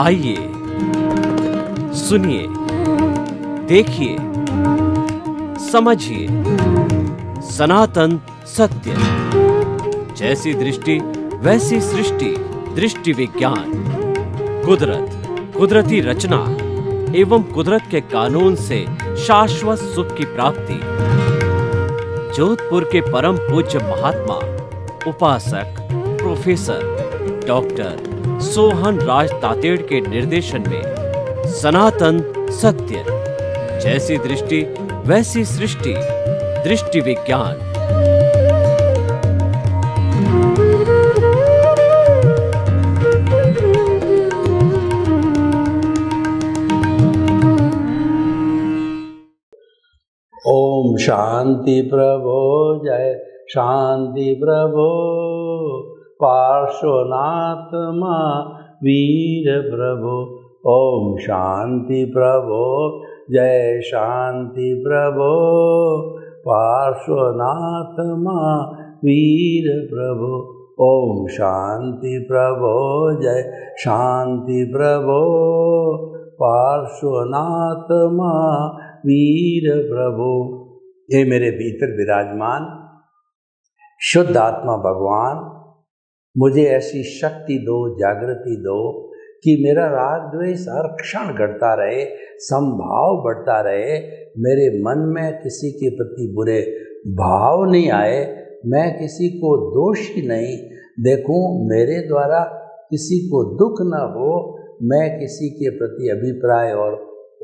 आइए, सुनिए, देखिए, समझिए सनातन सत्य। जैसी दृष्टि वैसी सृष्टि, दृष्टि विज्ञान। कुदरत, कुदरती रचना एवं कुदरत के कानून से शाश्वत सुख की प्राप्ति। जोधपुर के परम पूज्य महात्मा उपासक प्रोफेसर डॉक्टर सोहन राज तातेड़ के निर्देशन में सनातन सत्य। जैसी दृष्टि वैसी सृष्टि, दृष्टि विज्ञान। ओम शांति प्रभो, जय शांति प्रभो। पार्श्वनाथ वीर प्रभो। ओम शांति प्रभो, जय शांति प्रभो। पार्श्वनाथ वीर प्रभो। ओम शांति प्रभो, जय शांति प्रभो। पार्श्वनाथ वीर प्रभु। हे मेरे भीतर विराजमान शुद्ध आत्मा भगवान, मुझे ऐसी शक्ति दो, जागृति दो कि मेरा राग द्वेष हर क्षण घटता रहे, समभाव बढ़ता रहे, मेरे मन में किसी के प्रति बुरे भाव नहीं आए, मैं किसी को दोषी नहीं देखूं, मेरे द्वारा किसी को दुख न हो, मैं किसी के प्रति अभिप्राय और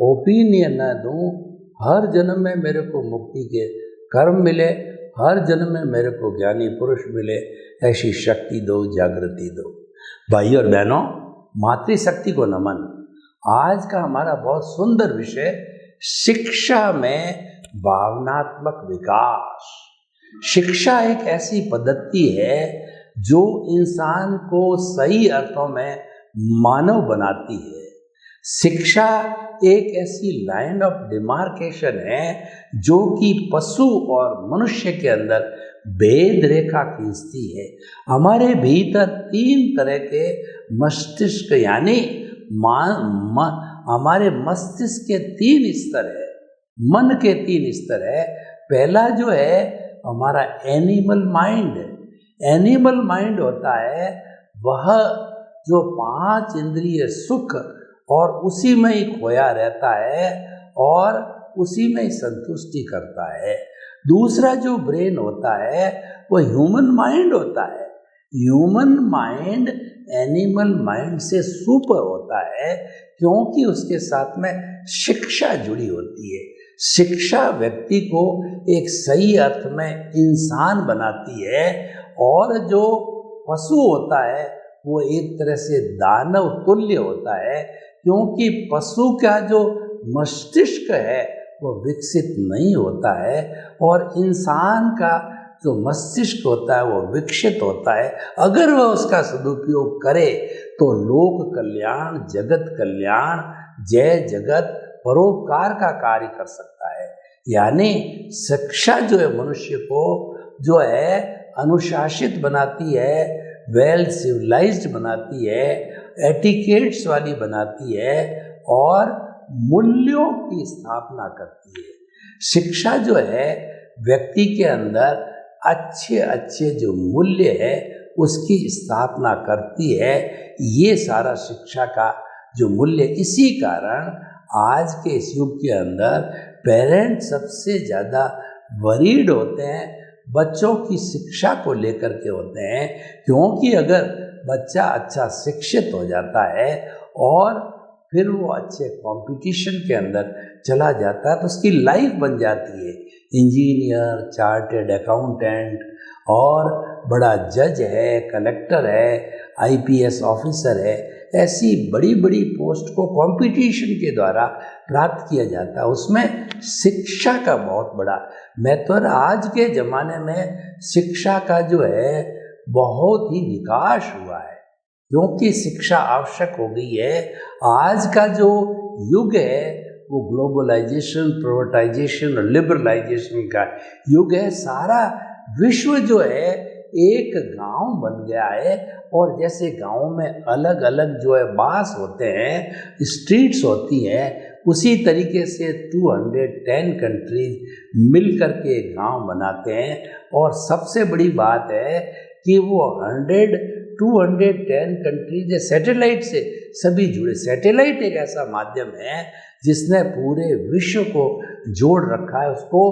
ओपिनियन न दूं। हर जन्म में मेरे को मुक्ति के कर्म मिले, हर जन्म में मेरे को ज्ञानी पुरुष मिले, ऐसी शक्ति दो, जागृति दो। भाई और बहनों, मातृशक्ति को नमन। आज का हमारा बहुत सुंदर विषय शिक्षा में भावनात्मक विकास। शिक्षा एक ऐसी पद्धति है जो इंसान को सही अर्थों में मानव बनाती है। शिक्षा एक ऐसी लाइन ऑफ डिमार्केशन है जो कि पशु और मनुष्य के अंदर भेद रेखा खींचती है। हमारे भीतर तीन तरह के मस्तिष्क यानी हमारे मस्तिष्क के तीन स्तर है, मन के तीन स्तर है। पहला जो है हमारा एनिमल माइंड। एनिमल माइंड होता है वह जो पांच इंद्रिय सुख और उसी में ही खोया रहता है और उसी में ही संतुष्टि करता है। दूसरा जो ब्रेन होता है वो ह्यूमन माइंड होता है। ह्यूमन माइंड एनिमल माइंड से सुपर होता है क्योंकि उसके साथ में शिक्षा जुड़ी होती है। शिक्षा व्यक्ति को एक सही अर्थ में इंसान बनाती है और जो पशु होता है वो एक तरह से दानव तुल्य होता है क्योंकि पशु का जो मस्तिष्क है वो विकसित नहीं होता है और इंसान का जो मस्तिष्क होता है वो विकसित होता है। अगर वह उसका सदुपयोग करे तो लोक कल्याण, जगत कल्याण, जय जगत, परोपकार का कार्य कर सकता है। यानी शिक्षा जो है मनुष्य को जो है अनुशासित बनाती है, वेल सिविलाइज्ड बनाती है, एटिकेट्स वाली बनाती है और मूल्यों की स्थापना करती है। शिक्षा जो है व्यक्ति के अंदर अच्छे अच्छे जो मूल्य है उसकी स्थापना करती है। ये सारा शिक्षा का जो मूल्य, इसी कारण आज के इस युग के अंदर पेरेंट्स सबसे ज़्यादा वरीड होते हैं, बच्चों की शिक्षा को लेकर के होते हैं क्योंकि अगर बच्चा अच्छा शिक्षित हो जाता है और फिर वो अच्छे कंपटीशन के अंदर चला जाता है तो उसकी लाइफ बन जाती है। इंजीनियर, चार्टेड अकाउंटेंट और बड़ा जज है, कलेक्टर है, आईपीएस ऑफिसर है, ऐसी बड़ी बड़ी पोस्ट को कंपटीशन के द्वारा प्राप्त किया जाता है। उसमें शिक्षा का बहुत बड़ा महत्व है। आज के ज़माने में शिक्षा का जो है बहुत ही विकास हुआ है क्योंकि शिक्षा आवश्यक हो गई है। आज का जो युग है वो ग्लोबलाइजेशन, प्राइवेटाइजेशन और लिबरलाइजेशन का युग है। सारा विश्व जो है एक गांव बन गया है। और जैसे गांव में अलग अलग जो है बास होते हैं, स्ट्रीट्स होती हैं, उसी तरीके से 210 कंट्रीज मिल करके एक गांव बनाते हैं। और सबसे बड़ी बात है कि वो 210 कंट्रीज सैटेलाइट से सभी जुड़े। सैटेलाइट एक ऐसा माध्यम है जिसने पूरे विश्व को जोड़ रखा है। उसको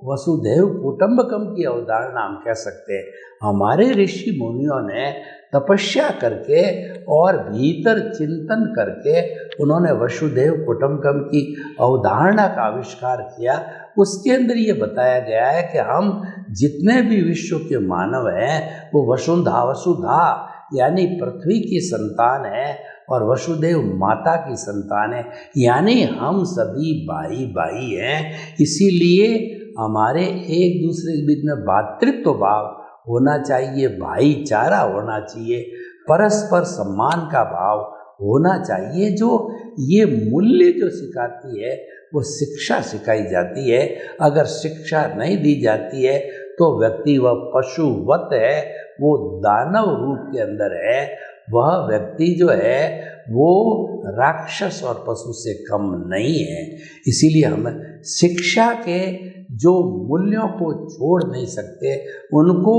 वसुधैव कुटुंबकम की अवधारणा हम कह सकते हैं। हमारे ऋषि मुनियों ने तपस्या करके और भीतर चिंतन करके उन्होंने वसुधैव कुटुंबकम की अवधारणा का आविष्कार किया। उसके अंदर ये बताया गया है कि हम जितने भी विश्व के मानव हैं वो वसुधा यानी पृथ्वी की संतान है और वसुदेव माता की संतान है, यानी हम सभी भाई भाई हैं। इसीलिए हमारे एक दूसरे के बीच में भातृत्व भाव होना चाहिए, भाईचारा होना चाहिए, परस्पर सम्मान का भाव होना चाहिए। जो ये मूल्य जो सिखाती है वो शिक्षा सिखाई जाती है। अगर शिक्षा नहीं दी जाती है तो व्यक्ति वह पशुवत है, वो दानव रूप के अंदर है। वह व्यक्ति जो है वो राक्षस और पशु से कम नहीं है। इसीलिए हम शिक्षा के जो मूल्यों को छोड़ नहीं सकते, उनको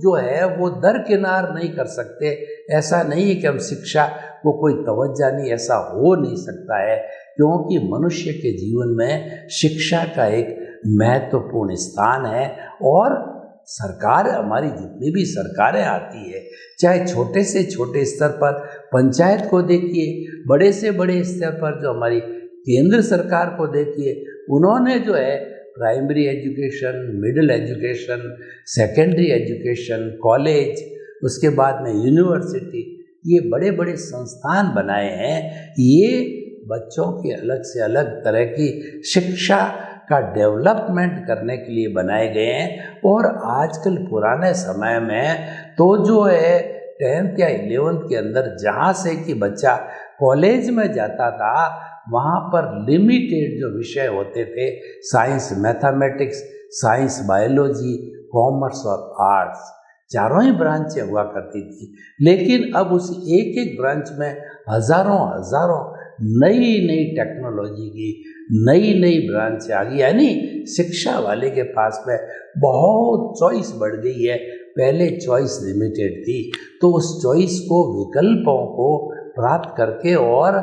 जो है वो दरकिनार नहीं कर सकते। ऐसा नहीं है कि हम शिक्षा को कोई तवज्जो नहीं, ऐसा हो नहीं सकता है, क्योंकि मनुष्य के जीवन में शिक्षा का एक महत्वपूर्ण स्थान है। और सरकार, हमारी जितनी भी सरकारें आती है, चाहे छोटे से छोटे स्तर पर पंचायत को देखिए, बड़े से बड़े स्तर पर जो हमारी केंद्र सरकार को देखिए, उन्होंने जो है primary education, middle education, secondary education, college, उसके बाद में यूनिवर्सिटी, ये बड़े बड़े संस्थान बनाए हैं। ये बच्चों के अलग से अलग तरह की शिक्षा का डेवलपमेंट करने के लिए बनाए गए हैं। और आजकल पुराने समय में तो जो है 10th या 11th के अंदर जहाँ से कि बच्चा कॉलेज में जाता था, वहाँ पर लिमिटेड जो विषय होते थे, science, mathematics, science, biology, commerce और आर्ट्स, चारों ही ब्रांचें हुआ करती थी। लेकिन अब उस एक एक ब्रांच में हजारों हजारों नई नई टेक्नोलॉजी की नई नई ब्रांच आ गई, यानी शिक्षा वाले के पास में बहुत चॉइस बढ़ गई है। पहले चॉइस लिमिटेड थी, तो उस चॉइस को, विकल्पों को प्राप्त करके, और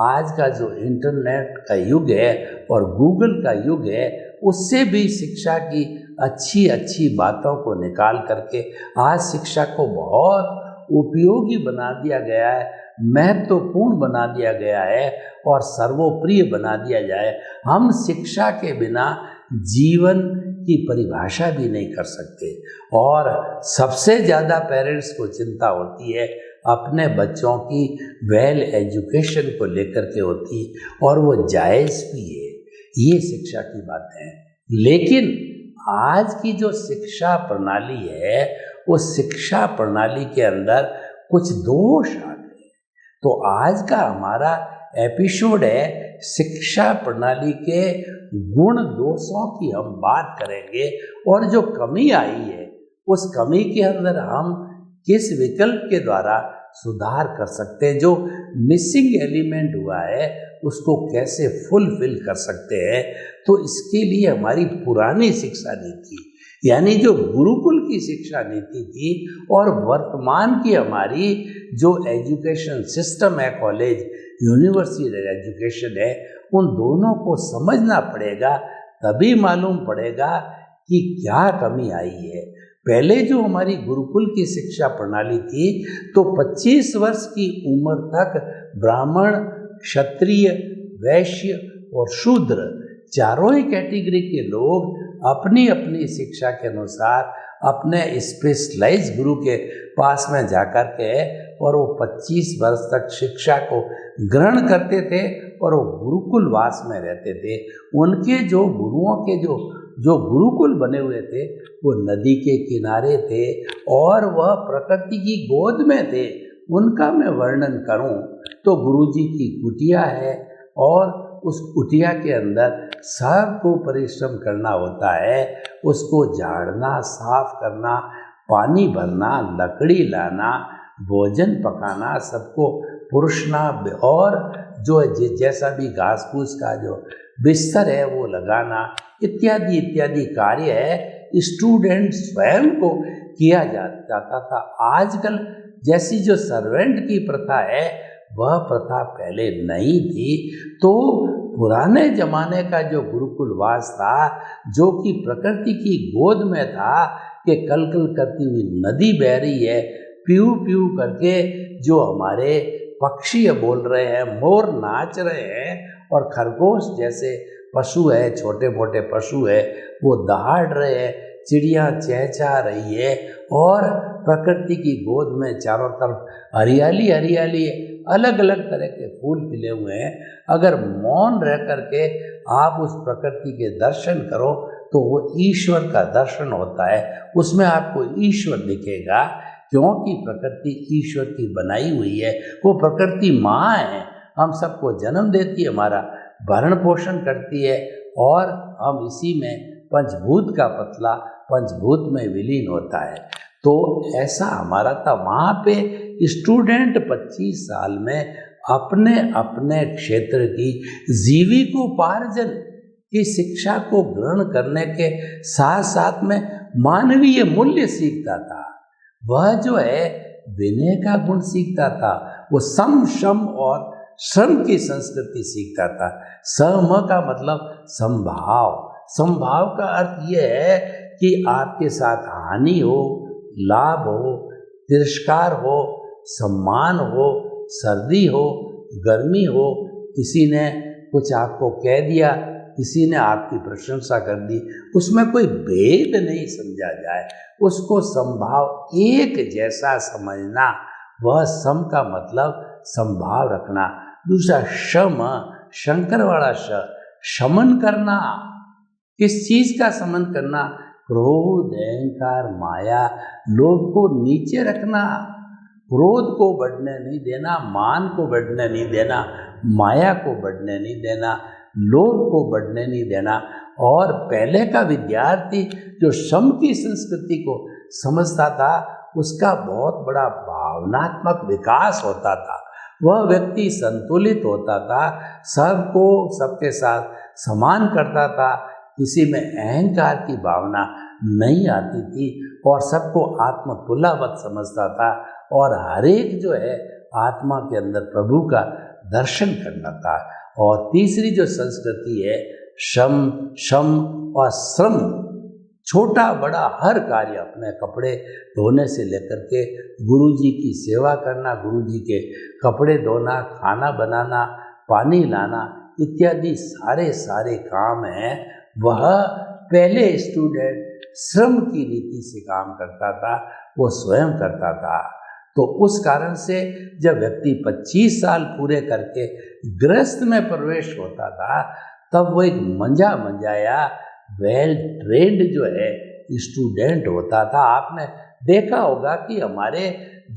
आज का जो इंटरनेट का युग है और गूगल का युग है, उससे भी शिक्षा की अच्छी अच्छी बातों को निकाल करके आज शिक्षा को बहुत उपयोगी बना दिया गया है, महत्वपूर्ण बना दिया गया है और सर्वोप्रिय बना दिया जाए। हम शिक्षा के बिना जीवन की परिभाषा भी नहीं कर सकते। और सबसे ज़्यादा पेरेंट्स को चिंता होती है अपने बच्चों की वेल एजुकेशन को लेकर के होती, और वो जायज़ भी है, ये शिक्षा की बात है। लेकिन आज की जो शिक्षा प्रणाली है, उस शिक्षा प्रणाली के अंदर कुछ दोष आ गए। तो आज का हमारा एपिसोड है शिक्षा प्रणाली के गुण दोषों की हम बात करेंगे, और जो कमी आई है उस कमी के अंदर हम किस विकल्प के द्वारा सुधार कर सकते हैं, जो मिसिंग एलिमेंट हुआ है उसको कैसे फुलफिल कर सकते हैं। तो इसके लिए हमारी पुरानी शिक्षा नीति, यानी जो गुरुकुल की शिक्षा नीति थी, और वर्तमान की हमारी जो एजुकेशन सिस्टम है, कॉलेज, यूनिवर्सिटी एजुकेशन है, उन दोनों को समझना पड़ेगा। तभी मालूम पड़ेगा कि क्या कमी आई है। पहले जो हमारी गुरुकुल की शिक्षा प्रणाली थी, तो 25 वर्ष की उम्र तक ब्राह्मण, क्षत्रिय, वैश्य और शूद्र, चारों ही कैटेगरी के लोग अपनी अपनी शिक्षा के अनुसार अपने स्पेशलाइज गुरु के पास में जाकर के, और वो 25 वर्ष तक शिक्षा को ग्रहण करते थे और वो गुरुकुल वास में रहते थे। उनके जो गुरुओं के जो गुरुकुल बने हुए थे, वो नदी के किनारे थे और वह प्रकृति की गोद में थे। उनका मैं वर्णन करूं तो गुरुजी की कुटिया है, और उस कुटिया के अंदर सबको परिश्रम करना होता है, उसको झाड़ना, साफ करना, पानी भरना, लकड़ी लाना, भोजन पकाना, सबको पुरुषना और जो जैसा भी घास फूस का जो बिस्तर है वो लगाना, इत्यादि इत्यादि कार्य है स्टूडेंट स्वयं को किया जाता था। आजकल जैसी जो सर्वेंट की प्रथा है वह प्रथा पहले नहीं थी। तो पुराने जमाने का जो गुरुकुलवास था, जो कि प्रकृति की गोद में था, कि कल कल करती हुई नदी बह रही है, प्यू प्यू करके जो हमारे पक्षी बोल रहे हैं, मोर नाच रहे हैं, और खरगोश जैसे पशु है, छोटे मोटे पशु है, वो दहाड़ रहे हैं, चिड़िया चहचहा रही है, और प्रकृति की गोद में चारों तरफ हरियाली हरियाली है, अलग अलग तरह के फूल खिले हुए हैं। अगर मौन रह करके आप उस प्रकृति के दर्शन करो तो वो ईश्वर का दर्शन होता है, उसमें आपको ईश्वर दिखेगा, क्योंकि प्रकृति ईश्वर की बनाई हुई है। वो प्रकृति माँ है, हम सबको जन्म देती है, हमारा भरण पोषण करती है, और हम इसी में पंचभूत का पतला पंचभूत में विलीन होता है। तो ऐसा हमारा था। वहाँ पे स्टूडेंट 25 साल में अपने अपने क्षेत्र की जीविकोपार्जन की शिक्षा को ग्रहण करने के साथ साथ में मानवीय मूल्य सीखता था। वह जो है विनय का गुण सीखता था, वो सम शम और श्रम की संस्कृति सीखता था। सम का मतलब समभाव। समभाव का अर्थ यह है कि आपके साथ हानि हो, लाभ हो, तिरस्कार हो, सम्मान हो, सर्दी हो, गर्मी हो, किसी ने कुछ आपको कह दिया, किसी ने आपकी प्रशंसा कर दी, उसमें कोई भेद नहीं समझा जाए, उसको समभाव एक जैसा समझना, वह सम का मतलब समभाव रखना। दूसरा शम, शंकर वाला शमन करना। किस चीज का समन करना? क्रोध, अहंकार, माया, लोभ को नीचे रखना, क्रोध को बढ़ने नहीं देना, मान को बढ़ने नहीं देना, माया को बढ़ने नहीं देना, लोभ को बढ़ने नहीं देना। और पहले का विद्यार्थी जो शम की संस्कृति को समझता था, उसका बहुत बड़ा भावनात्मक विकास होता था। वह व्यक्ति संतुलित होता था, सबको सबके साथ समान करता था, किसी में अहंकार की भावना नहीं आती थी, और सबको आत्मतुल्यवत समझता था, और हर एक जो है आत्मा के अंदर प्रभु का दर्शन करना था। और तीसरी जो संस्कृति है शम, शम और श्रम, छोटा बड़ा हर कार्य, अपने कपड़े धोने से लेकर के गुरुजी की सेवा करना, गुरुजी के कपड़े धोना, खाना बनाना, पानी लाना इत्यादि सारे सारे काम हैं, वह पहले स्टूडेंट श्रम की रीति से काम करता था, वो स्वयं करता था। तो उस कारण से जब व्यक्ति 25 साल पूरे करके गृहस्थ में प्रवेश होता था, तब वो एक मंजाया वेल ट्रेंड जो है स्टूडेंट होता था। आपने देखा होगा कि हमारे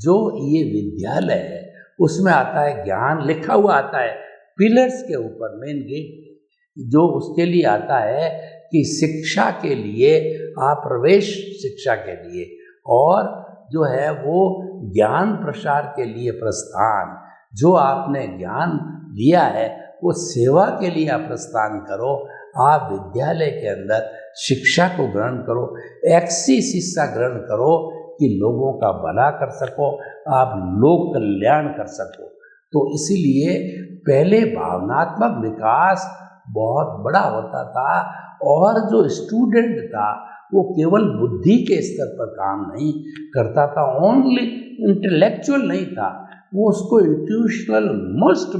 जो ये विद्यालय है उसमें आता है ज्ञान, लिखा हुआ आता है पिलर्स के ऊपर, मेन गेट, जो उसके लिए आता है कि शिक्षा के लिए, आप प्रवेश शिक्षा के लिए, और जो है वो ज्ञान प्रसार के लिए प्रस्थान, जो आपने ज्ञान लिया है वो सेवा के लिए आप प्रस्थान करो। आप विद्यालय के अंदर शिक्षा को ग्रहण करो, ऐसी शिक्षा ग्रहण करो कि लोगों का भला कर सको, आप लोक कल्याण कर सको। तो इसीलिए पहले भावनात्मक विकास बहुत बड़ा होता था, और जो स्टूडेंट था वो केवल बुद्धि के स्तर पर काम नहीं करता था, ओनली इंटेलेक्चुअल नहीं था, वो उसको इंट्यूशनल मस्ट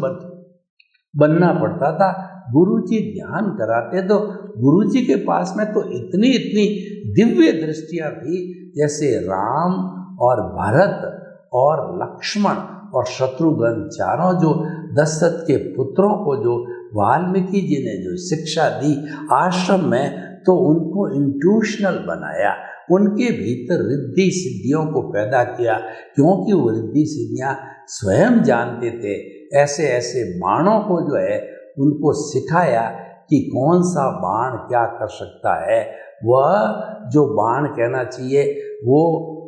बनना पड़ता था। गुरुजी ध्यान कराते तो गुरुजी के पास में तो इतनी इतनी दिव्य दृष्टियाँ थी, जैसे राम और भरत और लक्ष्मण और शत्रुघ्न, चारों जो दशरथ के पुत्रों को जो वाल्मीकि जी ने जो शिक्षा दी आश्रम में, तो उनको इंट्यूशनल बनाया, उनके भीतर रिद्धि सिद्धियों को पैदा किया, क्योंकि वो रिद्धि सिद्धियाँ स्वयं जानते थे। ऐसे ऐसे बाणों को जो है उनको सिखाया कि कौन सा बाण क्या कर सकता है। वह जो बाण कहना चाहिए वो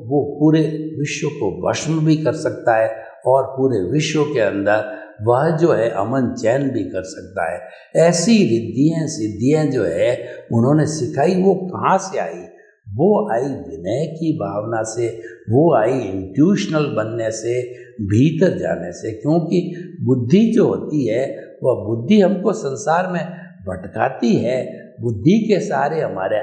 वो पूरे विश्व को भस्म भी कर सकता है और पूरे विश्व के अंदर वह जो है अमन चैन भी कर सकता है। ऐसी रिद्धियाँ सिद्धियाँ जो है उन्होंने सिखाई, वो कहाँ से आई? वो आई विनय की भावना से, वो आई इंट्यूशनल बनने से, भीतर जाने से। क्योंकि बुद्धि जो होती है वह बुद्धि हमको संसार में भटकाती है, बुद्धि के सहारे हमारे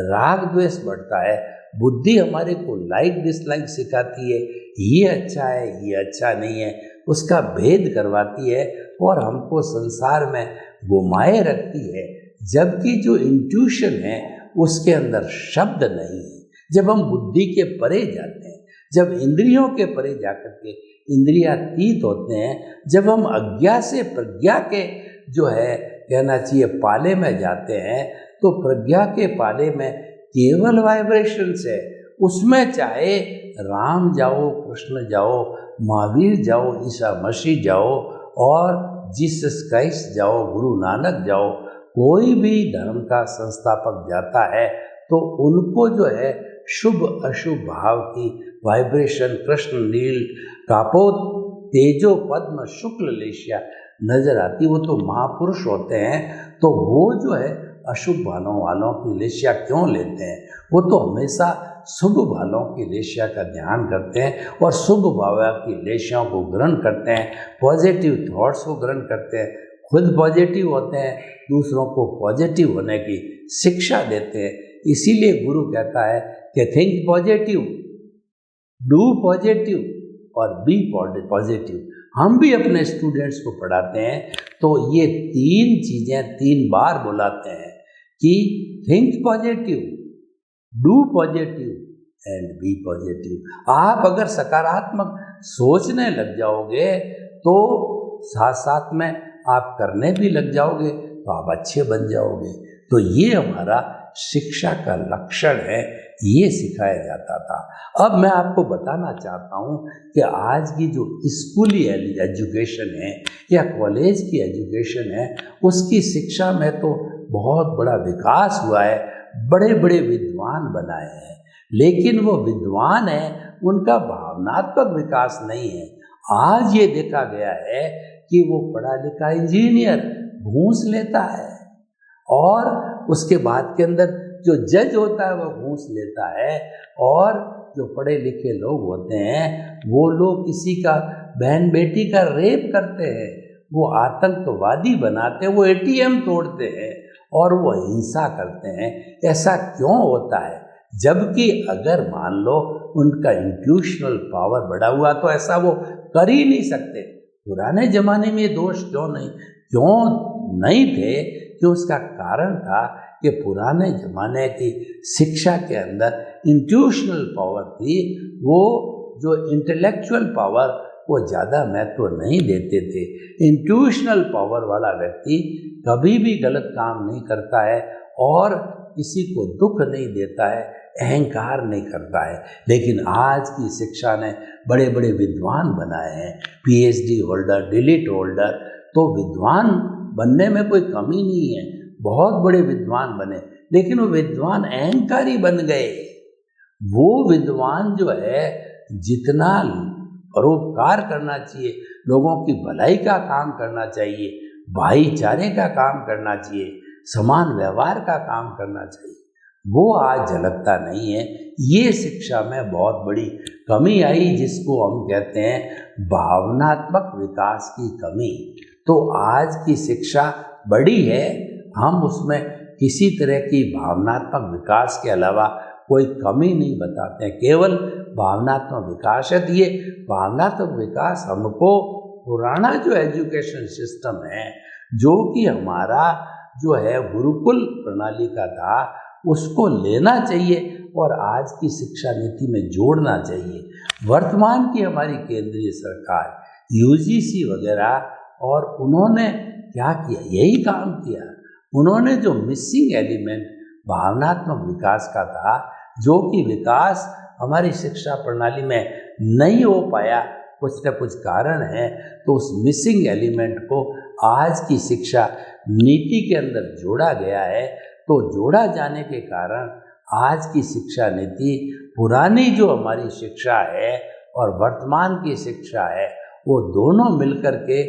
राग द्वेष बढ़ता है, बुद्धि हमारे को लाइक डिसलाइक सिखाती है, ये अच्छा है ये अच्छा नहीं है, उसका भेद करवाती है और हमको संसार में घुमाए रखती है। जबकि जो इंट्यूशन है उसके अंदर शब्द नहीं है। जब हम बुद्धि के परे जाते हैं, जब इंद्रियों के परे जाकर के इंद्रियातीत होते हैं, जब हम अज्ञा से प्रज्ञा के जो है कहना चाहिए पाले में जाते हैं, तो प्रज्ञा के पाले में केवल वाइब्रेशन से, उसमें चाहे राम जाओ, कृष्ण जाओ, महावीर जाओ, ईसा मसीह जाओ और जीसस क्राइस्ट जाओ, गुरु नानक जाओ, कोई भी धर्म का संस्थापक जाता है तो उनको जो है शुभ अशुभ भाव की वाइब्रेशन कृष्ण नील कापोत तेजो पद्म शुक्ल लेशिया नजर आती। वो तो महापुरुष होते हैं, तो वो जो है अशुभ भावों वालों की लेशिया क्यों लेते हैं? वो तो हमेशा शुभ भावों की लेशिया का ध्यान करते हैं और शुभ भाव की लेशियाओं को ग्रहण करते हैं, पॉजिटिव थॉट्स को ग्रहण करते हैं, खुद पॉजिटिव होते हैं, दूसरों को पॉजिटिव होने की शिक्षा देते हैं। इसीलिए गुरु कहता है कि थिंक पॉजिटिव, डू पॉजिटिव और बी पॉजिटिव। हम भी अपने स्टूडेंट्स को पढ़ाते हैं तो ये तीन चीज़ें 3 बार बुलाते हैं कि think positive, do positive and be positive. आप अगर सकारात्मक सोचने लग जाओगे तो साथ साथ में आप करने भी लग जाओगे तो आप अच्छे बन जाओगे। तो ये हमारा शिक्षा का लक्षण है, ये सिखाया जाता था। अब मैं आपको बताना चाहता हूँ कि आज की जो स्कूली एजुकेशन है या कॉलेज की एजुकेशन है, उसकी शिक्षा में तो बहुत बड़ा विकास हुआ है, बड़े बड़े विद्वान बनाए हैं, लेकिन वो विद्वान हैं, उनका भावनात्मक विकास नहीं है। आज ये देखा गया है कि वो पढ़ा लिखा इंजीनियर घूस लेता है और उसके बाद के अंदर जो जज होता है वो घूस लेता है, और जो पढ़े लिखे लोग होते हैं वो लोग किसी का बहन बेटी का रेप करते हैं, वो आतंकवादी बनाते हैं, वो एटीएम तोड़ते हैं और वो हिंसा करते हैं। ऐसा क्यों होता है? जबकि अगर मान लो उनका इंट्यूशनल पावर बढ़ा हुआ तो ऐसा वो कर ही नहीं सकते। पुराने ज़माने में ये दोष क्यों नहीं थे? कि उसका कारण था कि पुराने ज़माने की शिक्षा के अंदर इंट्यूशनल पावर थी, वो जो इंटेलेक्चुअल पावर वो ज़्यादा महत्व नहीं देते थे। इंट्यूशनल पावर वाला व्यक्ति कभी भी गलत काम नहीं करता है और किसी को दुख नहीं देता है, अहंकार नहीं करता है। लेकिन आज की शिक्षा ने बड़े बड़े विद्वान बनाए हैं, पीएचडी होल्डर, डिलीट होल्डर। तो विद्वान बनने में कोई कमी नहीं है, बहुत बड़े विद्वान बने, लेकिन वो विद्वान अहंकारी बन गए। वो विद्वान जो है जितना परोपकार करना चाहिए, लोगों की भलाई का काम करना चाहिए, भाईचारे का काम करना चाहिए, समान व्यवहार का काम करना चाहिए, वो आज झलकता नहीं है। ये शिक्षा में बहुत बड़ी कमी आई, जिसको हम कहते हैं भावनात्मक विकास की कमी। तो आज की शिक्षा बड़ी है, हम उसमें किसी तरह की भावनात्मक विकास के अलावा कोई कमी नहीं बताते हैं, केवल भावनात्मक विकास है। ये भावनात्मक विकास हमको पुराना जो एजुकेशन सिस्टम है, जो कि हमारा जो है गुरुकुल प्रणाली का था, उसको लेना चाहिए और आज की शिक्षा नीति में जोड़ना चाहिए। वर्तमान की हमारी केंद्रीय सरकार यूजीसी वगैरह, और उन्होंने क्या किया? यही काम किया। उन्होंने जो मिसिंग एलिमेंट भावनात्मक विकास का था, जो कि विकास हमारी शिक्षा प्रणाली में नहीं हो पाया, कुछ न कुछ कारण है, तो उस मिसिंग एलिमेंट को आज की शिक्षा नीति के अंदर जोड़ा गया है। तो जोड़ा जाने के कारण आज की शिक्षा नीति पुरानी जो हमारी शिक्षा है और वर्तमान की शिक्षा है वो दोनों मिलकर के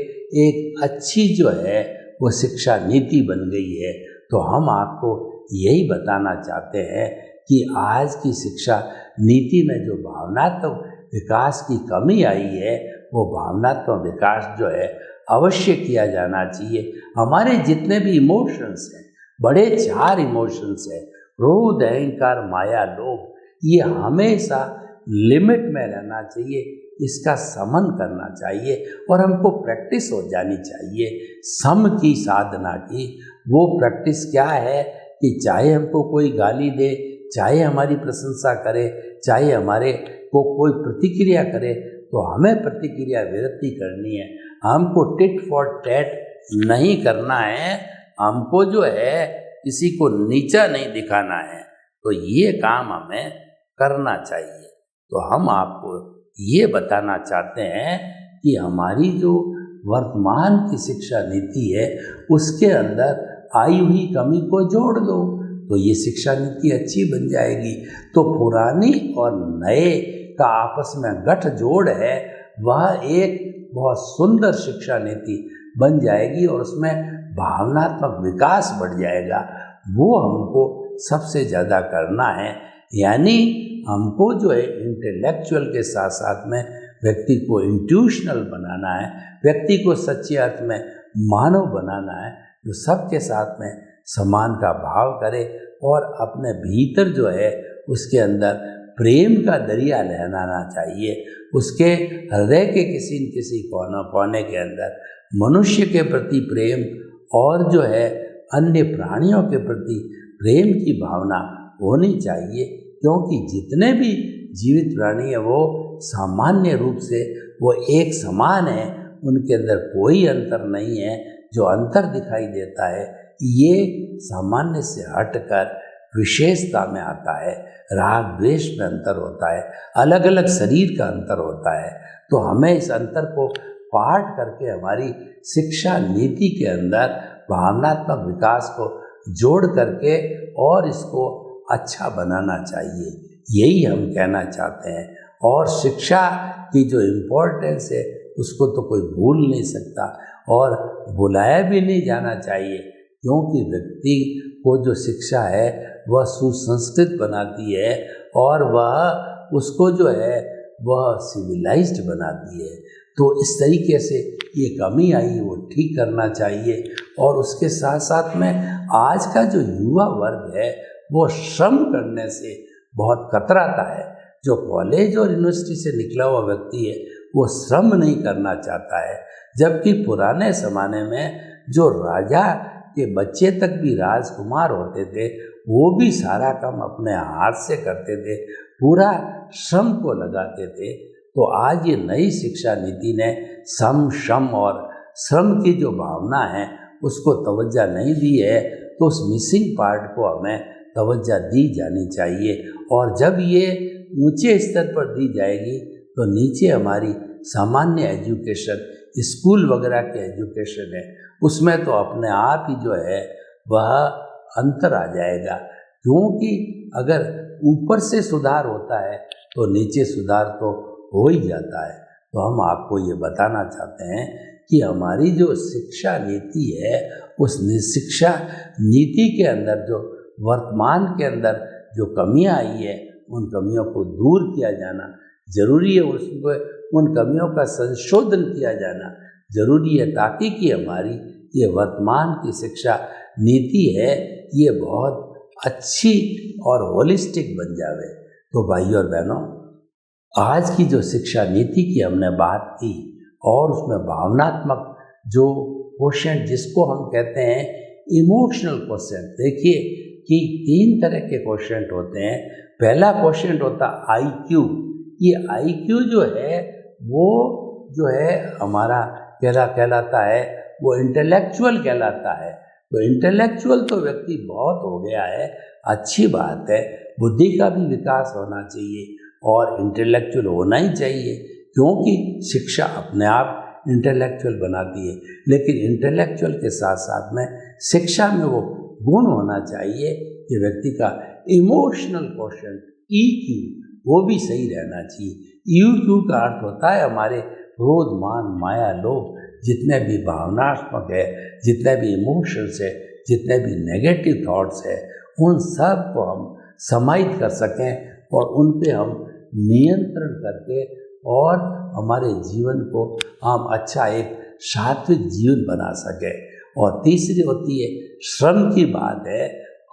एक अच्छी जो है वो शिक्षा नीति बन गई है। तो हम आपको यही बताना चाहते हैं कि आज की शिक्षा नीति में जो भावनात्मक विकास की कमी आई है वो भावनात्मक विकास जो है अवश्य किया जाना चाहिए। हमारे जितने भी इमोशंस हैं, बड़े 4 इमोशंस हैं, क्रोध, अहंकार, माया, लोभ, ये हमेशा लिमिट में रहना चाहिए, इसका समन करना चाहिए और हमको प्रैक्टिस हो जानी चाहिए सम की, साधना की। वो प्रैक्टिस क्या है कि चाहे हमको कोई गाली दे, चाहे हमारी प्रशंसा करे, चाहे हमारे को कोई प्रतिक्रिया करे, तो हमें प्रतिक्रिया विरक्ति करनी है। हमको टिट फॉर टैट नहीं करना है, हमको जो है किसी को नीचा नहीं दिखाना है। तो ये काम हमें करना चाहिए। तो हम आपको ये बताना चाहते हैं कि हमारी जो वर्तमान की शिक्षा नीति है उसके अंदर आई हुई कमी को जोड़ दो तो ये शिक्षा नीति अच्छी बन जाएगी। तो पुरानी और नए का आपस में गठजोड़ है, वह एक बहुत सुंदर शिक्षा नीति बन जाएगी और उसमें भावनात्मक विकास बढ़ जाएगा। वो हमको सबसे ज़्यादा करना है। यानी हमको जो है इंटेलेक्चुअल के साथ साथ में व्यक्ति को इंट्यूशनल बनाना है, व्यक्ति को सच्चे अर्थ में मानव बनाना है, जो सबके साथ में समान का भाव करे और अपने भीतर जो है उसके अंदर प्रेम का दरिया लहराना चाहिए। उसके हृदय के किसी न किसी कोने के अंदर मनुष्य के प्रति प्रेम और जो है अन्य प्राणियों के प्रति प्रेम की भावना होनी चाहिए, क्योंकि जितने भी जीवित प्राणी है वो सामान्य रूप से वो एक समान है, उनके अंदर कोई अंतर नहीं है। जो अंतर दिखाई देता है ये सामान्य से हटकर विशेषता में आता है, राग द्वेष में अंतर होता है, अलग अलग शरीर का अंतर होता है। तो हमें इस अंतर को पाट करके हमारी शिक्षा नीति के अंदर भावनात्मक विकास को जोड़ करके और इसको अच्छा बनाना चाहिए, यही हम कहना चाहते हैं। और शिक्षा की जो इम्पोर्टेंस है उसको तो कोई भूल नहीं सकता और भुलाया भी नहीं जाना चाहिए, क्योंकि व्यक्ति को जो शिक्षा है वह सुसंस्कृत बनाती है और वह उसको जो है वह सिविलाइज्ड बनाती है। तो इस तरीके से ये कमी आई वो ठीक करना चाहिए। और उसके साथ साथ में आज का जो युवा वर्ग है वो श्रम करने से बहुत कतराता है। जो कॉलेज और यूनिवर्सिटी से निकला हुआ व्यक्ति है वो श्रम नहीं करना चाहता है, जबकि पुराने ज़माने में जो राजा के बच्चे तक भी राजकुमार होते थे वो भी सारा काम अपने हाथ से करते थे, पूरा श्रम को लगाते थे। तो आज ये नई शिक्षा नीति ने सम, शम और श्रम की जो भावना है उसको तवज्जो नहीं दी है, तो उस मिसिंग पार्ट को हमें तवज्जो दी जानी चाहिए। और जब ये ऊंचे स्तर पर दी जाएगी तो नीचे हमारी सामान्य एजुकेशन, स्कूल वगैरह के एजुकेशन है, उसमें तो अपने आप ही जो है वह अंतर आ जाएगा। क्योंकि अगर ऊपर से सुधार होता है तो नीचे सुधार तो हो ही जाता है। तो हम आपको ये बताना चाहते हैं कि हमारी जो शिक्षा नीति है उस शिक्षा नीति के अंदर जो वर्तमान के अंदर जो कमियां आई है उन कमियों को दूर किया जाना जरूरी है, उसको उन कमियों का संशोधन किया जाना जरूरी है, ताकि कि हमारी ये वर्तमान की शिक्षा नीति है ये बहुत अच्छी और होलिस्टिक बन जावे। तो भाइयों और बहनों, आज की जो शिक्षा नीति की हमने बात की और उसमें भावनात्मक जो क्वेश्चन जिसको हम कहते हैं इमोशनल क्वेश्चन, देखिए कि 3 तरह के क्वेश्चन होते हैं। पहला क्वेश्चन होता IQ। ये IQ जो है वो जो है हमारा कहलाता है वो इंटेलेक्चुअल कहलाता है। तो इंटेलेक्चुअल तो व्यक्ति बहुत हो गया है, अच्छी बात है, बुद्धि का भी विकास होना चाहिए और इंटेलेक्चुअल होना ही चाहिए, क्योंकि शिक्षा अपने आप इंटेलेक्चुअल बनाती है। लेकिन इंटेलेक्चुअल के साथ साथ में शिक्षा में वो गुण होना चाहिए कि व्यक्ति का इमोशनल क्वेश्चन EQ वो भी सही रहना चाहिए। ईक्यू का अर्थ होता है हमारे क्रोध, मान, माया, लोभ, जितने भी भावनात्मक है, जितने भी इमोशंस है, जितने भी नेगेटिव थॉट्स है, उन सब को हम समाहित कर सकें और उन पे हम नियंत्रण करके और हमारे जीवन को हम अच्छा एक सात्विक जीवन बना सकें। और तीसरी होती है श्रम की बात है।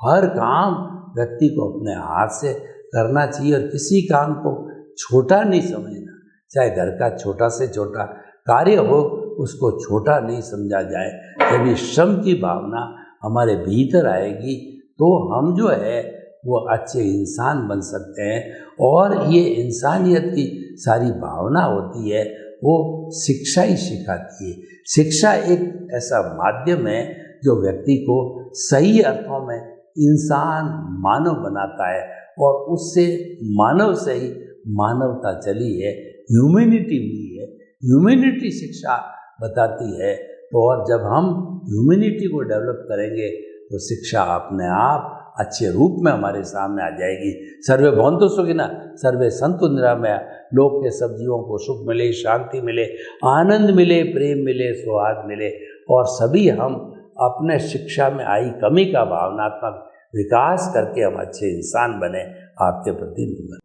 हर काम व्यक्ति को अपने हाथ से करना चाहिए और किसी काम को छोटा नहीं समझना। चाहे घर का छोटा से छोटा कार्य हो, उसको छोटा नहीं समझा जाए। जब ये श्रम की भावना हमारे भीतर आएगी तो हम जो है वो अच्छे इंसान बन सकते हैं। और ये इंसानियत की सारी भावना होती है वो शिक्षा ही सिखाती है। शिक्षा एक ऐसा माध्यम है जो व्यक्ति को सही अर्थों में इंसान, मानव बनाता है और उससे मानव से ही मानवता चली है, ह्यूमैनिटी हुई है। ह्यूमैनिटी शिक्षा बताती है। तो और जब हम ह्यूमैनिटी को डेवलप करेंगे तो शिक्षा अपने आप अच्छे रूप में हमारे सामने आ जाएगी। सर्वे भवन्तु सुखिनः, सर्वे सन्तु निरामया। लोक के सब जीवों को सुख मिले, शांति मिले, आनंद मिले, प्रेम मिले, सौहार्द मिले और सभी हम अपने शिक्षा में आई कमी का भावनात्मक विकास करके हम अच्छे इंसान बने। आपके प्रति निवेदन।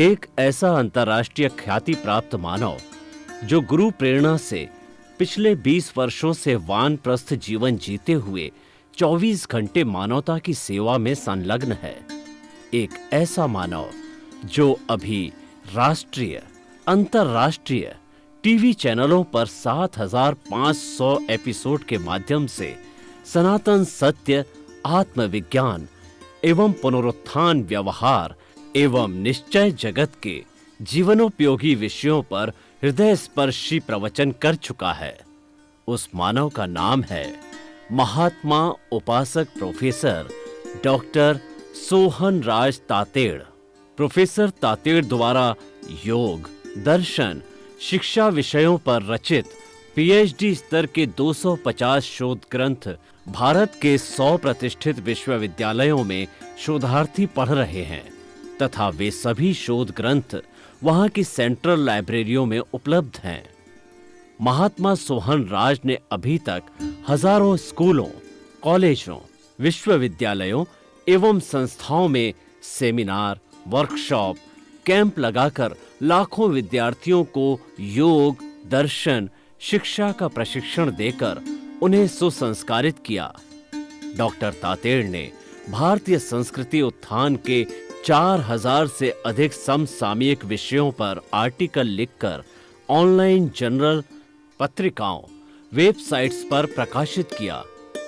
एक ऐसा अंतर्राष्ट्रीय ख्याति प्राप्त मानव जो गुरु प्रेरणा से पिछले 20 वर्षों से वानप्रस्थ जीवन जीते हुए 24 घंटे मानवता की सेवा में संलग्न है। एक ऐसा मानव जो अभी राष्ट्रीय, अंतर्राष्ट्रीय टीवी चैनलों पर 7,500 एपिसोड के माध्यम से सनातन सत्य, आत्मविज्ञान एवं पुनरुत्थान, व्यवहार एवं निश्चय जगत के जीवनोपयोगी विषयों पर हृदय स्पर्शी प्रवचन कर चुका है। उस मानव का नाम है महात्मा उपासक प्रोफेसर डॉक्टर सोहन राज तातेड़। प्रोफेसर तातेड़ द्वारा योग, दर्शन, शिक्षा विषयों पर रचित पीएचडी स्तर के 250 शोध ग्रंथ भारत के 100 प्रतिष्ठित विश्वविद्यालयों में शोधार्थी पढ़ रहे हैं तथा वे सभी शोध ग्रंथ वहां की सेंट्रल लाइब्रेरियों में उपलब्ध हैं। महात्मा सोहन राज ने अभी तक हजारों स्कूलों, कॉलेजों, विश्वविद्यालयों एवं संस्थाओं में सेमिनार, वर्कशॉप, कैंप लगाकर लाखों विद्यार्थियों को योग, दर्शन, शिक्षा का प्रशिक्षण देकर उन्हें सुसंस्कारित किया। डॉक्टर तातेड़ ने भारतीय संस्कृति उत्थान के 4000 से अधिक समसामयिक विषयों पर आर्टिकल लिखकर ऑनलाइन जर्नल, पत्रिकाओं, वेबसाइट्स पर प्रकाशित किया,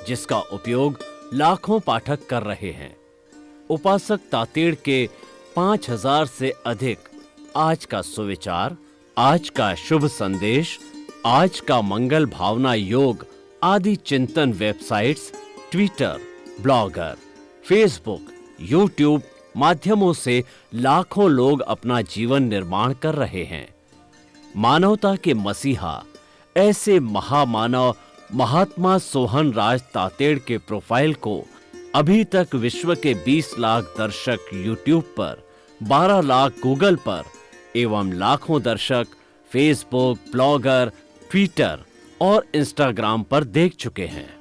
जिसका उपयोग लाखों पाठक कर रहे हैं। उपासक तातेड़ के 5000 से अधिक आज का सुविचार, आज का शुभ संदेश, आज का मंगल भावना योग आदि चिंतन websites, Twitter, blogger, Facebook, YouTube माध्यमों से लाखों लोग अपना जीवन निर्माण कर रहे हैं। मानवता के मसीहा ऐसे महामानव महात्मा सोहन राज तातेड़ के प्रोफाइल को अभी तक विश्व के 20 लाख दर्शक यूट्यूब पर, 12 लाख गूगल पर एवं लाखों दर्शक फेसबुक, ब्लॉगर, ट्विटर और इंस्टाग्राम पर देख चुके हैं।